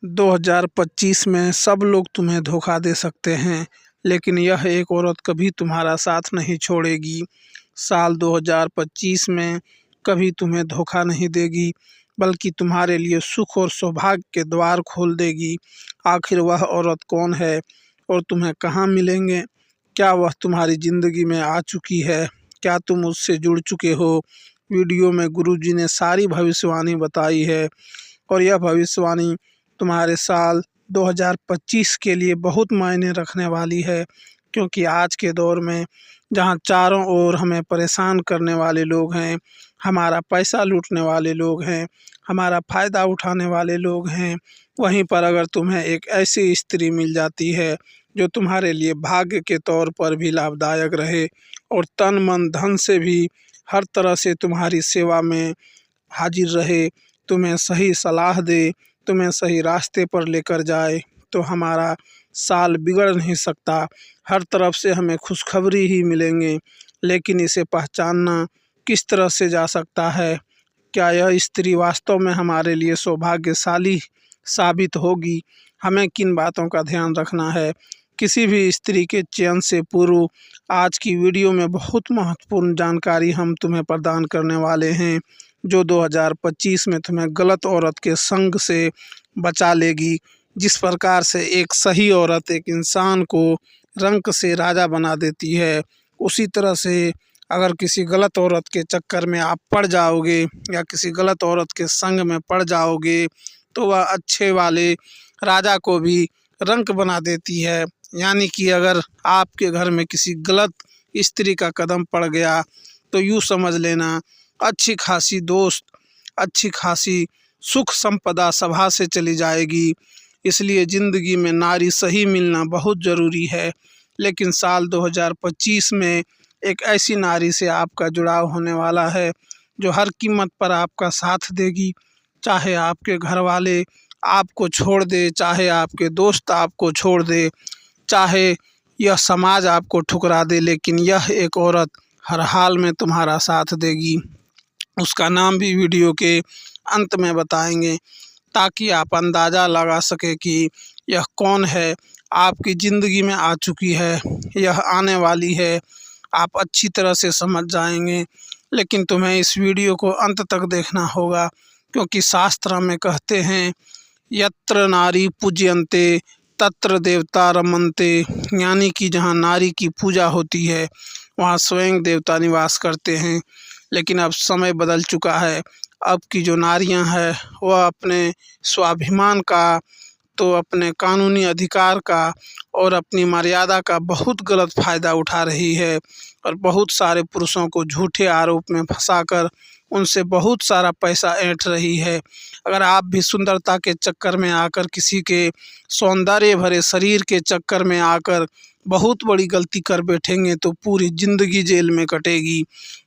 2025 में सब लोग तुम्हें धोखा दे सकते हैं, लेकिन यह एक औरत कभी तुम्हारा साथ नहीं छोड़ेगी। साल 2025 में कभी तुम्हें धोखा नहीं देगी, बल्कि तुम्हारे लिए सुख और सौभाग्य के द्वार खोल देगी। आखिर वह औरत कौन है और तुम्हें कहाँ मिलेंगे? क्या वह तुम्हारी ज़िंदगी में आ चुकी है? क्या तुम उससे जुड़ चुके हो? वीडियो में गुरुजी ने सारी भविष्यवाणी बताई है और यह भविष्यवाणी तुम्हारे साल 2025 के लिए बहुत मायने रखने वाली है, क्योंकि आज के दौर में जहां चारों ओर हमें परेशान करने वाले लोग हैं, हमारा पैसा लूटने वाले लोग हैं, हमारा फ़ायदा उठाने वाले लोग हैं, वहीं पर अगर तुम्हें एक ऐसी स्त्री मिल जाती है जो तुम्हारे लिए भाग्य के तौर पर भी लाभदायक रहे और तन मन धन से भी हर तरह से तुम्हारी सेवा में हाजिर रहे, तुम्हें सही सलाह दे, तुम्हें सही रास्ते पर लेकर जाए, तो हमारा साल बिगड़ नहीं सकता। हर तरफ से हमें खुशखबरी ही मिलेंगे। लेकिन इसे पहचानना किस तरह से जा सकता है? क्या यह स्त्री वास्तव में हमारे लिए सौभाग्यशाली साबित होगी? हमें किन बातों का ध्यान रखना है? किसी भी स्त्री के चयन से पूर्व आज की वीडियो में बहुत महत्वपूर्ण जानकारी हम तुम्हें प्रदान करने वाले हैं, जो 2025 में तुम्हें गलत औरत के संग से बचा लेगी। जिस प्रकार से एक सही औरत एक इंसान को रंक से राजा बना देती है, उसी तरह से अगर किसी गलत औरत के चक्कर में आप पड़ जाओगे या किसी गलत औरत के संग में पड़ जाओगे, तो वह अच्छे वाले राजा को भी रंक बना देती है। यानी कि अगर आपके घर में किसी गलत स्त्री का कदम पड़ गया, तो यूँ समझ लेना अच्छी खासी दोस्त, अच्छी खासी सुख संपदा सभा से चली जाएगी। इसलिए ज़िंदगी में नारी सही मिलना बहुत ज़रूरी है। लेकिन साल 2025 में एक ऐसी नारी से आपका जुड़ाव होने वाला है जो हर कीमत पर आपका साथ देगी। चाहे आपके घर वाले आपको छोड़ दे, चाहे आपके दोस्त आपको छोड़ दे, चाहे यह समाज आपको ठुकरा दे, लेकिन यह एक औरत हर हाल में तुम्हारा साथ देगी। उसका नाम भी वीडियो के अंत में बताएंगे, ताकि आप अंदाज़ा लगा सके कि यह कौन है। आपकी ज़िंदगी में आ चुकी है, यह आने वाली है, आप अच्छी तरह से समझ जाएंगे। लेकिन तुम्हें इस वीडियो को अंत तक देखना होगा, क्योंकि शास्त्र में कहते हैं, यत्र नारी पूज्यन्ते तत्र देवता रमन्ते। यानी कि जहाँ नारी की पूजा होती है, वहाँ स्वयं देवता निवास करते हैं। लेकिन अब समय बदल चुका है। अब की जो नारियां हैं, वह अपने स्वाभिमान का, तो अपने कानूनी अधिकार का और अपनी मर्यादा का बहुत गलत फ़ायदा उठा रही है और बहुत सारे पुरुषों को झूठे आरोप में फंसाकर उनसे बहुत सारा पैसा ऐंठ रही है। अगर आप भी सुंदरता के चक्कर में आकर, किसी के सौंदर्य भरे शरीर के चक्कर में आकर बहुत बड़ी गलती कर बैठेंगे, तो पूरी ज़िंदगी जेल में कटेगी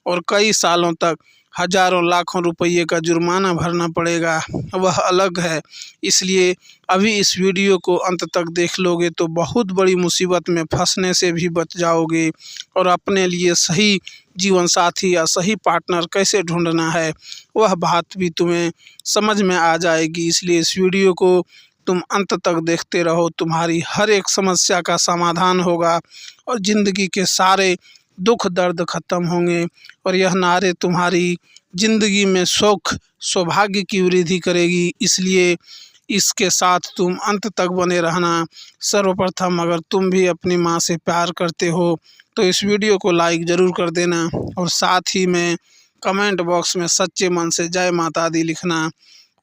और कई सालों तक हजारों लाखों रुपये का जुर्माना भरना पड़ेगा, वह अलग है। इसलिए अभी इस वीडियो को अंत तक देख लोगे तो बहुत बड़ी मुसीबत में फंसने से भी बच जाओगे और अपने लिए सही जीवन साथी या सही पार्टनर कैसे ढूंढना है, वह बात भी तुम्हें समझ में आ जाएगी। इसलिए इस वीडियो को तुम अंत तक देखते रहो, तुम्हारी हर एक समस्या का समाधान होगा और ज़िंदगी के सारे दुख दर्द खत्म होंगे और यह नारे तुम्हारी ज़िंदगी में सुख सौभाग्य की वृद्धि करेगी। इसलिए इसके साथ तुम अंत तक बने रहना। सर्वप्रथम, अगर तुम भी अपनी माँ से प्यार करते हो तो इस वीडियो को लाइक ज़रूर कर देना और साथ ही में कमेंट बॉक्स में सच्चे मन से जय माता दी लिखना।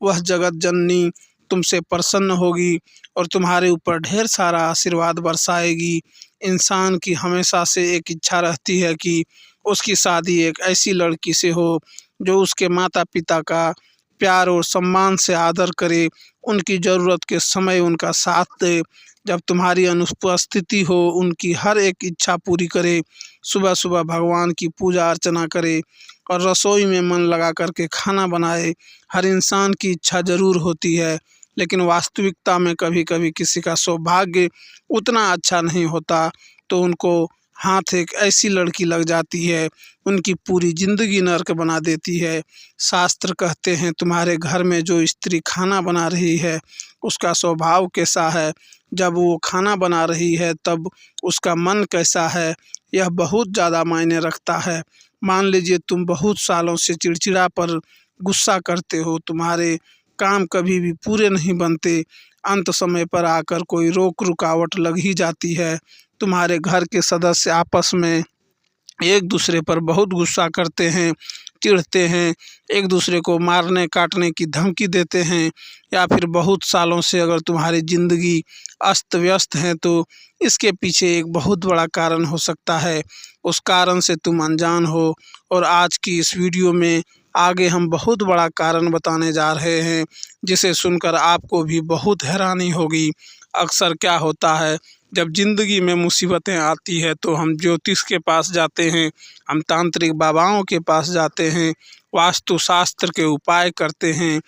वह जगत जननी तुमसे प्रसन्न होगी और तुम्हारे ऊपर ढेर सारा आशीर्वाद बरसाएगी। इंसान की हमेशा से एक इच्छा रहती है कि उसकी शादी एक ऐसी लड़की से हो जो उसके माता पिता का प्यार और सम्मान से आदर करे, उनकी ज़रूरत के समय उनका साथ दे, जब तुम्हारी अनुपस्थिति हो उनकी हर एक इच्छा पूरी करे, सुबह सुबह भगवान की पूजा अर्चना करे और रसोई में मन लगा करके खाना बनाए। हर इंसान की इच्छा ज़रूर होती है, लेकिन वास्तविकता में कभी कभी किसी का सौभाग्य उतना अच्छा नहीं होता, तो उनको हाथ एक ऐसी लड़की लग जाती है, उनकी पूरी जिंदगी नर्क बना देती है। शास्त्र कहते हैं तुम्हारे घर में जो स्त्री खाना बना रही है उसका स्वभाव कैसा है, जब वो खाना बना रही है तब उसका मन कैसा है, यह बहुत ज़्यादा मायने रखता है। मान लीजिए तुम बहुत सालों से चिड़चिड़ा पर गुस्सा करते हो, तुम्हारे काम कभी भी पूरे नहीं बनते, अंत समय पर आकर कोई रोक रुकावट लग ही जाती है। तुम्हारे घर के सदस्य आपस में एक दूसरे पर बहुत गुस्सा करते हैं, चिढ़ते हैं, एक दूसरे को मारने काटने की धमकी देते हैं, या फिर बहुत सालों से अगर तुम्हारी ज़िंदगी अस्त व्यस्त है तो इसके पीछे एक बहुत बड़ा कारण हो सकता है। उस कारण से तुम अनजान हो, और आज की इस वीडियो में आगे हम बहुत बड़ा कारण बताने जा रहे हैं जिसे सुनकर आपको भी बहुत हैरानी होगी। अक्सर क्या होता है, जब ज़िंदगी में मुसीबतें आती है तो हम ज्योतिष के पास जाते हैं, हम तांत्रिक बाबाओं के पास जाते हैं, वास्तु शास्त्र के उपाय करते हैं,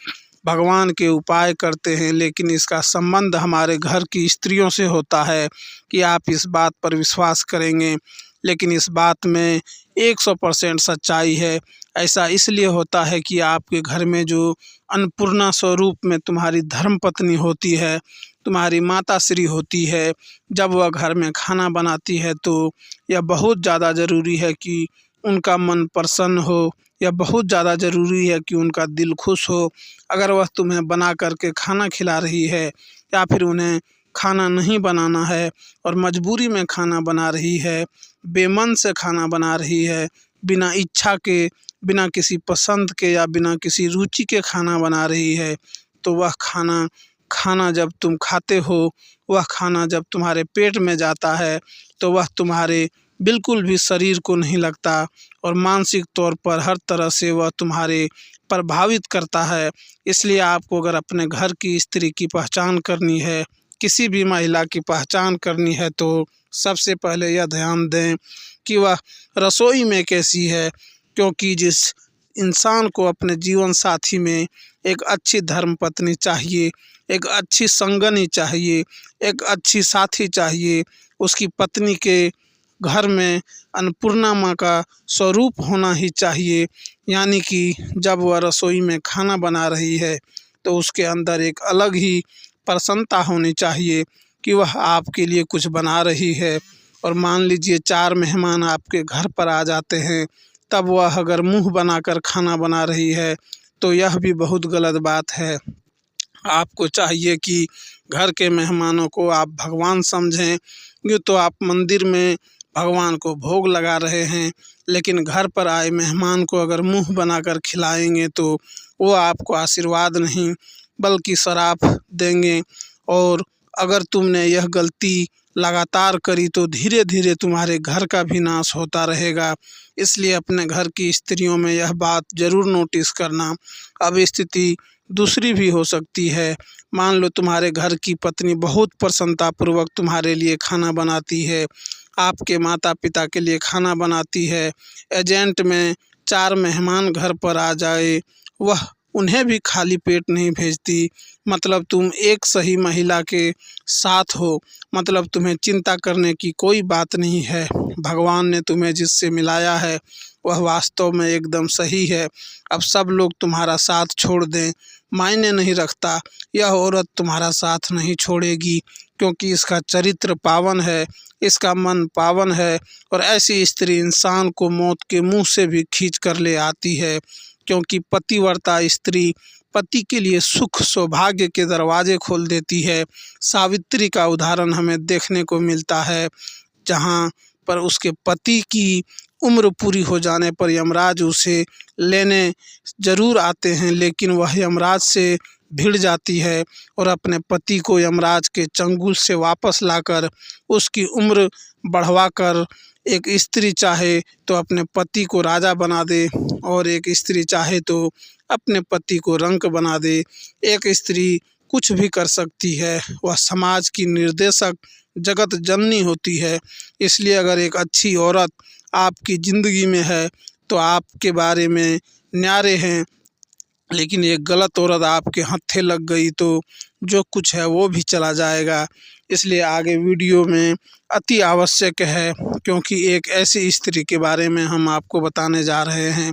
भगवान के उपाय करते हैं, लेकिन इसका संबंध हमारे घर की स्त्रियों से होता है कि आप इस बात पर विश्वास करेंगे, लेकिन इस बात में 100% सच्चाई है। ऐसा इसलिए होता है कि आपके घर में जो अन्नपूर्णा स्वरूप में तुम्हारी धर्मपत्नी होती है, तुम्हारी माता श्री होती है, जब वह घर में खाना बनाती है तो यह बहुत ज़्यादा ज़रूरी है कि उनका मन प्रसन्न हो, यह बहुत ज़्यादा ज़रूरी है कि उनका दिल खुश हो। अगर वह तुम्हें बना करके खाना खिला रही है या फिर उन्हें खाना नहीं बनाना है और मजबूरी में खाना बना रही है, बेमन से खाना बना रही है, बिना इच्छा के, बिना किसी पसंद के या बिना किसी रुचि के खाना बना रही है, तो वह खाना जब तुम खाते हो, वह खाना जब तुम्हारे पेट में जाता है तो वह तुम्हारे बिल्कुल भी शरीर को नहीं लगता, और मानसिक तौर पर हर तरह से वह तुम्हारे प्रभावित करता है। इसलिए आपको अगर अपने घर की स्त्री की पहचान करनी है, किसी भी महिला की पहचान करनी है, तो सबसे पहले यह ध्यान दें कि वह रसोई में कैसी है, क्योंकि जिस इंसान को अपने जीवन साथी में एक अच्छी धर्मपत्नी चाहिए, एक अच्छी संगनी चाहिए, एक अच्छी साथी चाहिए, उसकी पत्नी के घर में अन्नपूर्णा माँ का स्वरूप होना ही चाहिए। यानी कि जब वह रसोई में खाना बना रही है तो उसके अंदर एक अलग ही प्रसन्नता होनी चाहिए कि वह आपके लिए कुछ बना रही है। और मान लीजिए 4 मेहमान आपके घर पर आ जाते हैं, तब वह अगर मुंह बनाकर खाना बना रही है तो यह भी बहुत गलत बात है। आपको चाहिए कि घर के मेहमानों को आप भगवान समझें। यूँ तो आप मंदिर में भगवान को भोग लगा रहे हैं, लेकिन घर पर आए मेहमान को अगर मुंह बनाकर खिलाएंगे तो वो आपको आशीर्वाद नहीं बल्कि श्राप देंगे। और अगर तुमने यह गलती लगातार करी तो धीरे धीरे तुम्हारे घर का भी नाश होता रहेगा। इसलिए अपने घर की स्त्रियों में यह बात ज़रूर नोटिस करना। अब स्थिति दूसरी भी हो सकती है। मान लो तुम्हारे घर की पत्नी बहुत प्रसन्नतापूर्वक तुम्हारे लिए खाना बनाती है, आपके माता पिता के लिए खाना बनाती है, एजेंट में 4 मेहमान घर पर आ जाए, वह उन्हें भी खाली पेट नहीं भेजती। मतलब तुम एक सही महिला के साथ हो, मतलब तुम्हें चिंता करने की कोई बात नहीं है। भगवान ने तुम्हें जिससे मिलाया है वह वास्तव में एकदम सही है। अब सब लोग तुम्हारा साथ छोड़ दें, मायने नहीं रखता, यह औरत तुम्हारा साथ नहीं छोड़ेगी, क्योंकि इसका चरित्र पावन है, इसका मन पावन है, और ऐसी स्त्री इंसान को मौत के मुंह से भी खींच कर ले आती है। क्योंकि पतिव्रता स्त्री पति के लिए सुख सौभाग्य के दरवाजे खोल देती है। सावित्री का उदाहरण हमें देखने को मिलता है, जहाँ पर उसके पति की उम्र पूरी हो जाने पर यमराज उसे लेने ज़रूर आते हैं, लेकिन वह यमराज से भिड़ जाती है और अपने पति को यमराज के चंगुल से वापस लाकर उसकी उम्र बढ़वाकर एक स्त्री चाहे तो अपने पति को राजा बना दे, और एक स्त्री चाहे तो अपने पति को रंक बना दे। एक स्त्री कुछ भी कर सकती है, वह समाज की निर्देशक जगत जननी होती है। इसलिए अगर एक अच्छी औरत आपकी ज़िंदगी में है तो आपके बारे में न्यारे हैं, लेकिन एक गलत औरत आपके हत्थे लग गई तो जो कुछ है वो भी चला जाएगा। इसलिए आगे वीडियो में अति आवश्यक है, क्योंकि एक ऐसी स्त्री के बारे में हम आपको बताने जा रहे हैं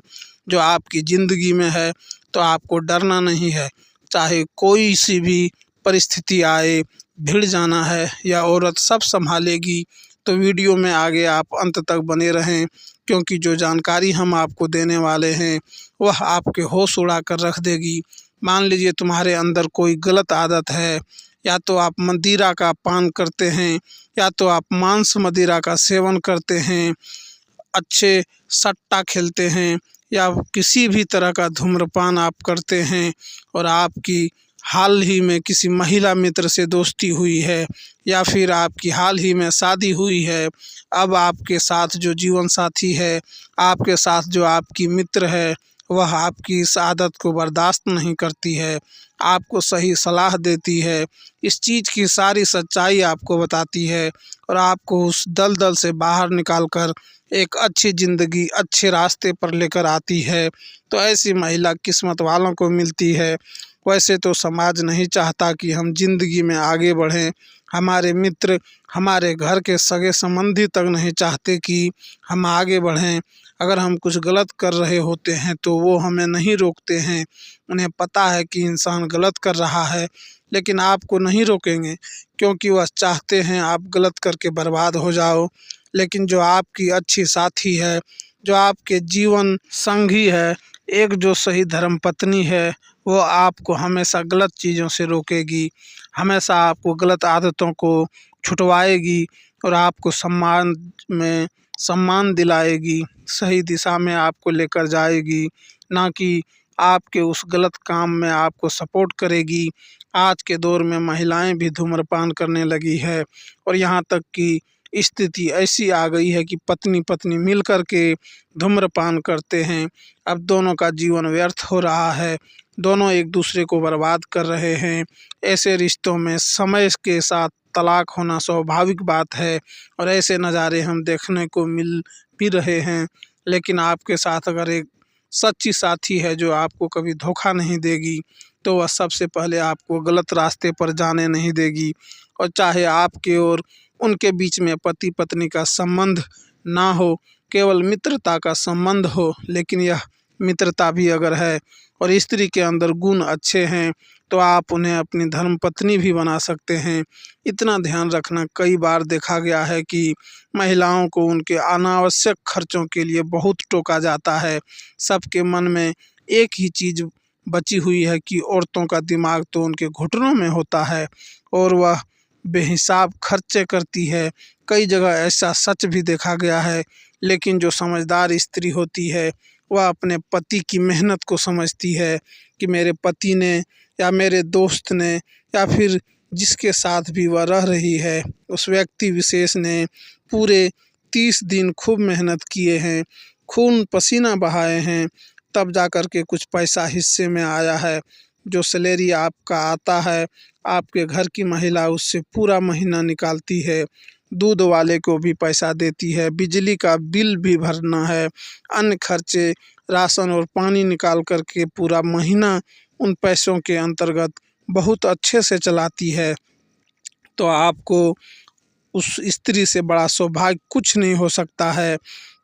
जो आपकी ज़िंदगी में है, तो आपको डरना नहीं है। चाहे कोई सी भी परिस्थिति आए, भिड़ जाना है या औरत सब संभालेगी। तो वीडियो में आगे आप अंत तक बने रहें, क्योंकि जो जानकारी हम आपको देने वाले हैं वह आपके होश उड़ा कर रख देगी। मान लीजिए तुम्हारे अंदर कोई गलत आदत है, या तो आप मदिरा का पान करते हैं, या तो आप मांस मदिरा का सेवन करते हैं, अच्छे सट्टा खेलते हैं, या किसी भी तरह का धूम्रपान आप करते हैं, और आपकी हाल ही में किसी महिला मित्र से दोस्ती हुई है, या फिर आपकी हाल ही में शादी हुई है। अब आपके साथ जो जीवन साथी है, आपके साथ जो आपकी मित्र है, वह आपकी इस आदत को बर्दाश्त नहीं करती है, आपको सही सलाह देती है, इस चीज़ की सारी सच्चाई आपको बताती है, और आपको उस दलदल से बाहर निकाल कर एक अच्छी ज़िंदगी अच्छे रास्ते पर लेकर आती है। तो ऐसी महिला किस्मत वालों को मिलती है। वैसे तो समाज नहीं चाहता कि हम ज़िंदगी में आगे बढ़ें, हमारे मित्र, हमारे घर के सगे संबंधी तक नहीं चाहते कि हम आगे बढ़ें। अगर हम कुछ गलत कर रहे होते हैं तो वो हमें नहीं रोकते हैं। उन्हें पता है कि इंसान गलत कर रहा है, लेकिन आपको नहीं रोकेंगे, क्योंकि वह चाहते हैं आप गलत करके बर्बाद हो जाओ। लेकिन जो आपकी अच्छी साथी है, जो आपके जीवन संगी है, एक जो सही धर्म पत्नी है, वो आपको हमेशा गलत चीज़ों से रोकेगी, हमेशा आपको गलत आदतों को छुटवाएगी, और आपको सम्मान दिलाएगी, सही दिशा में आपको लेकर जाएगी, ना कि आपके उस गलत काम में आपको सपोर्ट करेगी। आज के दौर में महिलाएं भी धूम्रपान करने लगी है, और यहाँ तक कि स्थिति ऐसी आ गई है कि पत्नी पत्नी मिल कर के धूम्रपान करते हैं। अब दोनों का जीवन व्यर्थ हो रहा है, दोनों एक दूसरे को बर्बाद कर रहे हैं। ऐसे रिश्तों में समय के साथ तलाक होना स्वाभाविक बात है, और ऐसे नज़ारे हम देखने को मिल भी रहे हैं। लेकिन आपके साथ अगर एक सच्ची साथी है जो आपको कभी धोखा नहीं देगी, तो वह सबसे पहले आपको गलत रास्ते पर जाने नहीं देगी। और चाहे आपके और उनके बीच में पति पत्नी का संबंध ना हो, केवल मित्रता का संबंध हो, लेकिन यह मित्रता भी अगर है और स्त्री के अंदर गुण अच्छे हैं, तो आप उन्हें अपनी धर्म पत्नी भी बना सकते हैं। इतना ध्यान रखना, कई बार देखा गया है कि महिलाओं को उनके अनावश्यक खर्चों के लिए बहुत टोका जाता है। सबके मन में एक ही चीज़ बची हुई है कि औरतों का दिमाग तो उनके घुटनों में होता है, और वह बेहिसाब खर्चे करती है। कई जगह ऐसा सच भी देखा गया है। लेकिन जो समझदार स्त्री होती है, वह अपने पति की मेहनत को समझती है कि मेरे पति ने, या मेरे दोस्त ने, या फिर जिसके साथ भी वह रह रही है, उस व्यक्ति विशेष ने पूरे 30 दिन खूब मेहनत किए हैं, खून पसीना बहाए हैं, तब जा कर के कुछ पैसा हिस्से में आया है। जो सैलरी आपका आता है, आपके घर की महिला उससे पूरा महीना निकालती है, दूध वाले को भी पैसा देती है, बिजली का बिल भी भरना है, अन्य खर्चे, राशन और पानी निकाल कर के पूरा महीना उन पैसों के अंतर्गत बहुत अच्छे से चलाती है। तो आपको उस स्त्री से बड़ा सौभाग्य कुछ नहीं हो सकता है।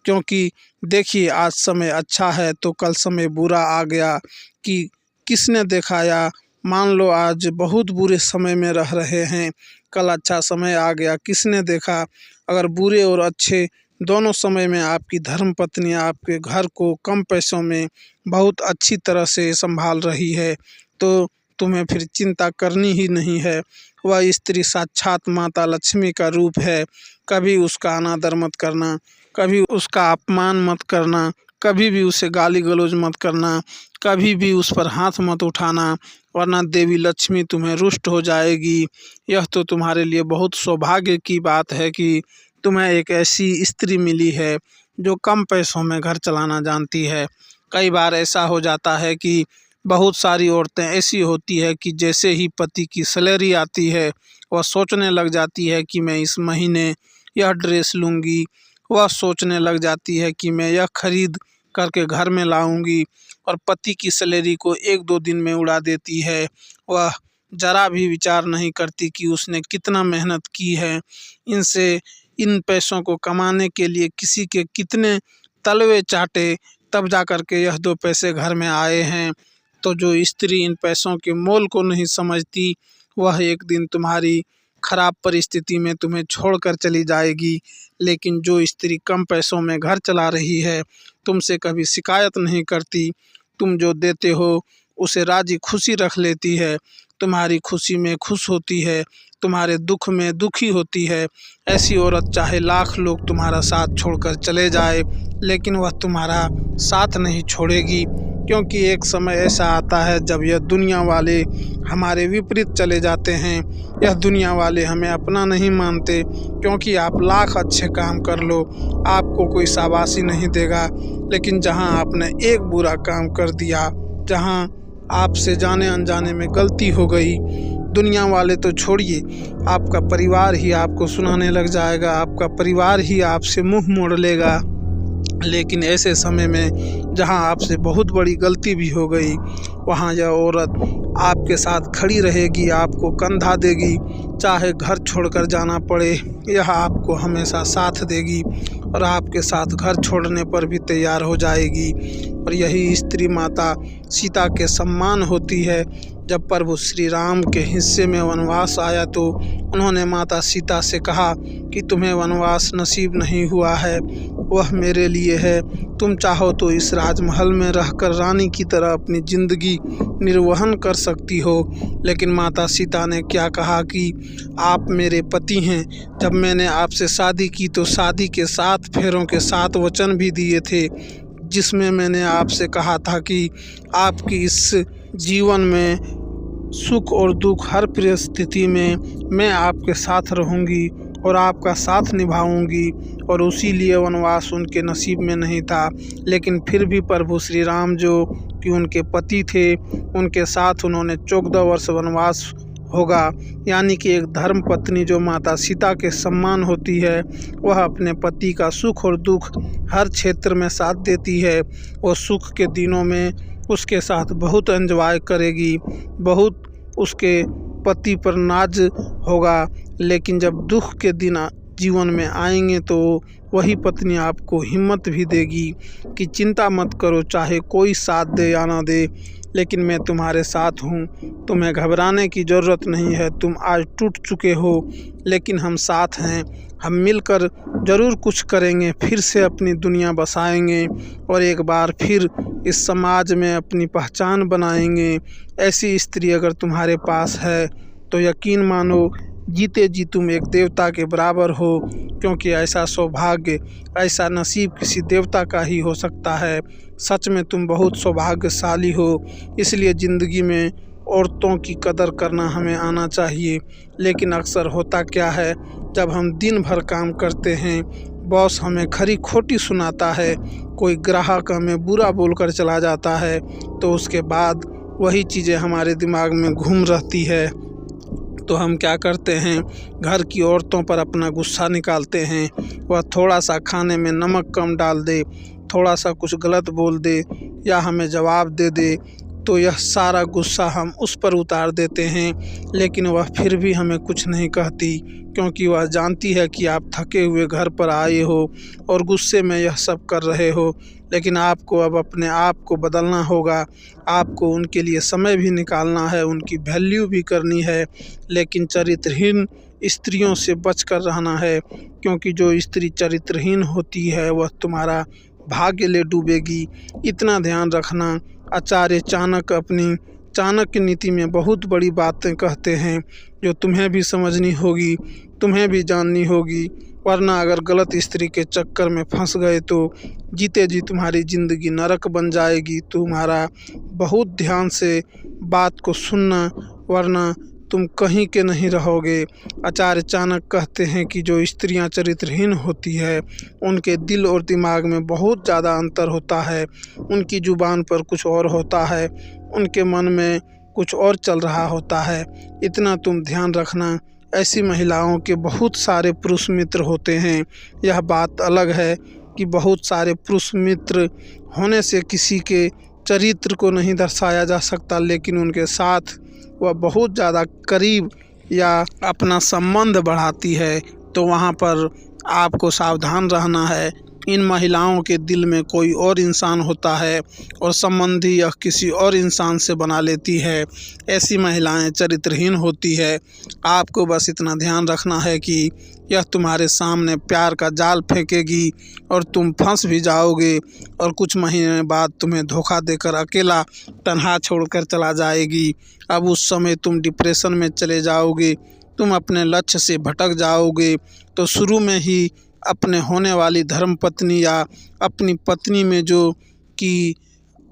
क्योंकि देखिए, आज समय अच्छा है तो कल समय बुरा आ गया कि किसने देखा। या मान लो आज बहुत बुरे समय में रह रहे हैं, कल अच्छा समय आ गया, किसने देखा। अगर बुरे और अच्छे दोनों समय में आपकी धर्मपत्नी आपके घर को कम पैसों में बहुत अच्छी तरह से संभाल रही है, तो तुम्हें फिर चिंता करनी ही नहीं है। वह स्त्री साक्षात माता लक्ष्मी का रूप है। कभी उसका अनादर मत करना, कभी उसका अपमान मत करना, कभी भी उसे गाली गलौज मत करना, कभी भी उस पर हाथ मत उठाना, वरना देवी लक्ष्मी तुम्हें रुष्ट हो जाएगी। यह तो तुम्हारे लिए बहुत सौभाग्य की बात है कि तुम्हें एक ऐसी स्त्री मिली है जो कम पैसों में घर चलाना जानती है। कई बार ऐसा हो जाता है कि बहुत सारी औरतें ऐसी होती है कि जैसे ही पति की सैलरी आती है, वह सोचने लग जाती है कि मैं इस महीने यह ड्रेस लूँगी, वह सोचने लग जाती है कि मैं यह खरीद करके घर में लाऊंगी, और पति की सैलरी को 1-2 दिन में उड़ा देती है। वह ज़रा भी विचार नहीं करती कि उसने कितना मेहनत की है। इन पैसों को कमाने के लिए किसी के कितने तलवे चाटे, तब जा कर के यह 2 पैसे घर में आए हैं। तो जो स्त्री इन पैसों के मोल को नहीं समझती, वह एक दिन तुम्हारी खराब परिस्थिति में तुम्हें छोड़कर चली जाएगी। लेकिन जो स्त्री कम पैसों में घर चला रही है, तुमसे कभी शिकायत नहीं करती, तुम जो देते हो उसे राजी खुशी रख लेती है, तुम्हारी खुशी में खुश होती है, तुम्हारे दुख में दुखी होती है, ऐसी औरत चाहे लाख लोग तुम्हारा साथ छोड़कर चले जाए, लेकिन वह तुम्हारा साथ नहीं छोड़ेगी। क्योंकि एक समय ऐसा आता है जब यह दुनिया वाले हमारे विपरीत चले जाते हैं। यह दुनिया वाले हमें अपना नहीं मानते, क्योंकि आप लाख अच्छे काम कर लो, आपको कोई शाबाशी नहीं देगा। लेकिन जहां आपने एक बुरा काम कर दिया, जहां आपसे जाने अनजाने में गलती हो गई, दुनिया वाले तो छोड़िए, आपका परिवार ही आपको सुनाने लग जाएगा, आपका परिवार ही आपसे मुंह मोड़ लेगा। लेकिन ऐसे समय में जहां आपसे बहुत बड़ी गलती भी हो गई, वहां यह औरत आपके साथ खड़ी रहेगी, आपको कंधा देगी, चाहे घर छोड़कर जाना पड़े, यह आपको हमेशा साथ देगी और आपके साथ घर छोड़ने पर भी तैयार हो जाएगी। और यही स्त्री माता सीता के सम्मान होती है। जब प्रभु श्री राम के हिस्से में वनवास आया तो उन्होंने माता सीता से कहा कि तुम्हें वनवास नसीब नहीं हुआ है, वह मेरे लिए है। तुम चाहो तो इस राजमहल में रहकर रानी की तरह अपनी ज़िंदगी निर्वहन कर सकती हो। लेकिन माता सीता ने क्या कहा कि आप मेरे पति हैं। जब मैंने आपसे शादी की तो शादी के 7 फेरों के 7 वचन भी दिए थे, जिसमें मैंने आपसे कहा था कि आपकी इस जीवन में सुख और दुख हर परिस्थिति में मैं आपके साथ रहूंगी और आपका साथ निभाऊंगी। और उसी लिए वनवास उनके नसीब में नहीं था। लेकिन फिर भी प्रभु श्री राम जो कि उनके पति थे, उनके साथ उन्होंने 14 वर्ष वनवास होगा। यानी कि एक धर्म पत्नी जो माता सीता के सम्मान होती है, वह अपने पति का सुख और दुख हर क्षेत्र में साथ देती है। वो सुख के दिनों में उसके साथ बहुत एंजॉय करेगी, बहुत उसके पति पर नाज होगा। लेकिन जब दुख के दिन जीवन में आएंगे तो वही पत्नी आपको हिम्मत भी देगी कि चिंता मत करो, चाहे कोई साथ दे या ना दे, लेकिन मैं तुम्हारे साथ हूँ, तुम्हें घबराने की ज़रूरत नहीं है। तुम आज टूट चुके हो, लेकिन हम साथ हैं, हम मिलकर ज़रूर कुछ करेंगे, फिर से अपनी दुनिया बसाएंगे और एक बार फिर इस समाज में अपनी पहचान बनाएंगे। ऐसी स्त्री अगर तुम्हारे पास है तो यकीन मानो जीते जी तुम एक देवता के बराबर हो, क्योंकि ऐसा सौभाग्य, ऐसा नसीब किसी देवता का ही हो सकता है। सच में तुम बहुत सौभाग्यशाली हो। इसलिए ज़िंदगी में औरतों की कदर करना हमें आना चाहिए। लेकिन अक्सर होता क्या है, जब हम दिन भर काम करते हैं, बॉस हमें खरी खोटी सुनाता है, कोई ग्राहक हमें बुरा बोलकर चला जाता है, तो उसके बाद वही चीज़ें हमारे दिमाग में घूम रहती है। तो हम क्या करते हैं, घर की औरतों पर अपना गुस्सा निकालते हैं। वह थोड़ा सा खाने में नमक कम डाल दे, थोड़ा सा कुछ गलत बोल दे या हमें जवाब दे दे, तो यह सारा गुस्सा हम उस पर उतार देते हैं। लेकिन वह फिर भी हमें कुछ नहीं कहती, क्योंकि वह जानती है कि आप थके हुए घर पर आए हो और गुस्से में यह सब कर रहे हो। लेकिन आपको अब अपने आप को बदलना होगा, आपको उनके लिए समय भी निकालना है, उनकी वैल्यू भी करनी है। लेकिन चरित्रहीन स्त्रियों से बचकर रहना है, क्योंकि जो स्त्री चरित्रहीन होती है वह तुम्हारा भाग्य ले डूबेगी। इतना ध्यान रखना। आचार्य चाणक्य अपनी चाणक्य नीति में बहुत बड़ी बातें कहते हैं, जो तुम्हें भी समझनी होगी, तुम्हें भी जाननी होगी। वरना अगर गलत स्त्री के चक्कर में फंस गए तो जीते जी तुम्हारी ज़िंदगी नरक बन जाएगी। तुम्हारा बहुत ध्यान से बात को सुनना, वरना तुम कहीं के नहीं रहोगे। आचार्य चाणक्य कहते हैं कि जो स्त्रियां चरित्रहीन होती है, उनके दिल और दिमाग में बहुत ज़्यादा अंतर होता है। उनकी ज़ुबान पर कुछ और होता है, उनके मन में कुछ और चल रहा होता है। इतना तुम ध्यान रखना। ऐसी महिलाओं के बहुत सारे पुरुष मित्र होते हैं। यह बात अलग है कि बहुत सारे पुरुष मित्र होने से किसी के चरित्र को नहीं दर्शाया जा सकता, लेकिन उनके साथ वह बहुत ज़्यादा करीब या अपना संबंध बढ़ाती है, तो वहाँ पर आपको सावधान रहना है। इन महिलाओं के दिल में कोई और इंसान होता है और संबंधी यह किसी और इंसान से बना लेती है। ऐसी महिलाएं चरित्रहीन होती है। आपको बस इतना ध्यान रखना है कि यह तुम्हारे सामने प्यार का जाल फेंकेगी और तुम फंस भी जाओगे और कुछ महीने बाद तुम्हें धोखा देकर अकेला तन्हा छोड़कर चला जाएगी। अब उस समय तुम डिप्रेशन में चले जाओगे, तुम अपने लक्ष्य से भटक जाओगे। तो शुरू में ही अपने होने वाली धर्मपत्नी या अपनी पत्नी में जो कि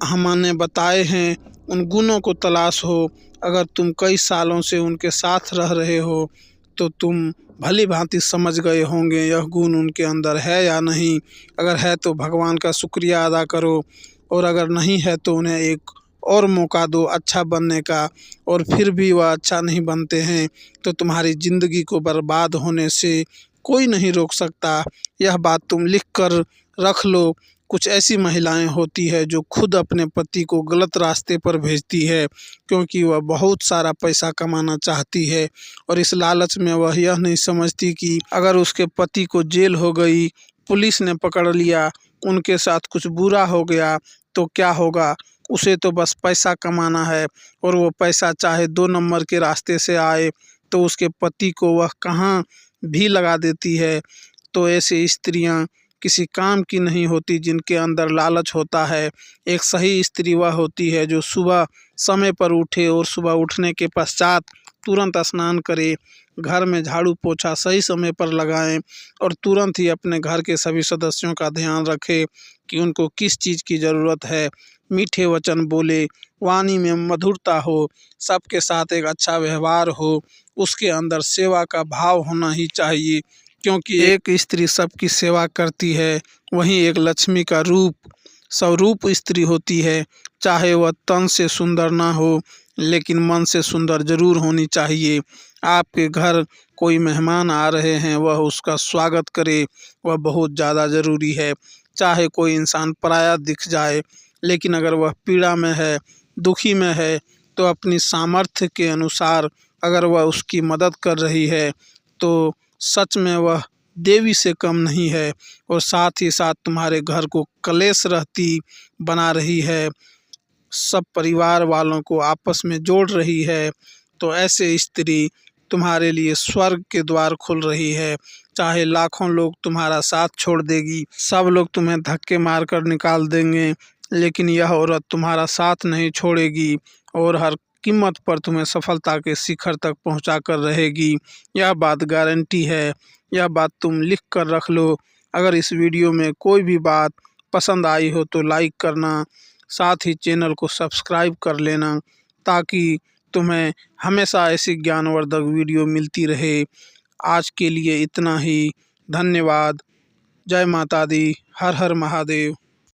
हमने बताए हैं उन गुणों को तलाश हो। अगर तुम कई सालों से उनके साथ रह रहे हो तो तुम भली भांति समझ गए होंगे यह गुण उनके अंदर है या नहीं। अगर है तो भगवान का शुक्रिया अदा करो, और अगर नहीं है तो उन्हें एक और मौका दो अच्छा बनने का। और फिर भी वह अच्छा नहीं बनते हैं तो तुम्हारी ज़िंदगी को बर्बाद होने से कोई नहीं रोक सकता। यह बात तुम लिख कर रख लो। कुछ ऐसी महिलाएं होती है जो खुद अपने पति को गलत रास्ते पर भेजती है, क्योंकि वह बहुत सारा पैसा कमाना चाहती है और इस लालच में वह यह नहीं समझती कि अगर उसके पति को जेल हो गई, पुलिस ने पकड़ लिया, उनके साथ कुछ बुरा हो गया तो क्या होगा। उसे तो बस पैसा कमाना है, और वो पैसा चाहे 2 नंबर के रास्ते से आए तो उसके पति को वह कहाँ भी लगा देती है। तो ऐसी स्त्रियां किसी काम की नहीं होती जिनके अंदर लालच होता है। एक सही स्त्री वह होती है जो सुबह समय पर उठे और सुबह उठने के पश्चात तुरंत स्नान करे, घर में झाड़ू पोछा सही समय पर लगाएं और तुरंत ही अपने घर के सभी सदस्यों का ध्यान रखे कि उनको किस चीज़ की ज़रूरत है। मीठे वचन बोले, वाणी में मधुरता हो, सबके साथ एक अच्छा व्यवहार हो, उसके अंदर सेवा का भाव होना ही चाहिए, क्योंकि एक स्त्री सबकी सेवा करती है वहीं एक लक्ष्मी का रूप स्वरूप स्त्री होती है। चाहे वह तन से सुंदर ना हो लेकिन मन से सुंदर जरूर होनी चाहिए। आपके घर कोई मेहमान आ रहे हैं, वह उसका स्वागत करे, वह बहुत ज़्यादा ज़रूरी है। चाहे कोई इंसान पराया दिख जाए, लेकिन अगर वह पीड़ा में है, दुखी में है, तो अपनी सामर्थ्य के अनुसार अगर वह उसकी मदद कर रही है तो सच में वह देवी से कम नहीं है, और साथ ही साथ तुम्हारे घर को कलेश रहती बना रही है, सब परिवार वालों को आपस में जोड़ रही है। तो ऐसे स्त्री तुम्हारे लिए स्वर्ग के द्वार खुल रही है। चाहे लाखों लोग तुम्हारा साथ छोड़ देगी, सब लोग तुम्हें धक्के मार कर निकाल देंगे, लेकिन यह औरत तुम्हारा साथ नहीं छोड़ेगी और हर कीमत पर तुम्हें सफलता के शिखर तक पहुंचा कर रहेगी। यह बात गारंटी है। यह बात तुम लिख कर रख लो। अगर इस वीडियो में कोई भी बात पसंद आई हो तो लाइक करना, साथ ही चैनल को सब्सक्राइब कर लेना, ताकि तुम्हें हमेशा ऐसी ज्ञानवर्धक वीडियो मिलती रहे। आज के लिए इतना ही। धन्यवाद। जय माता दी। हर हर महादेव।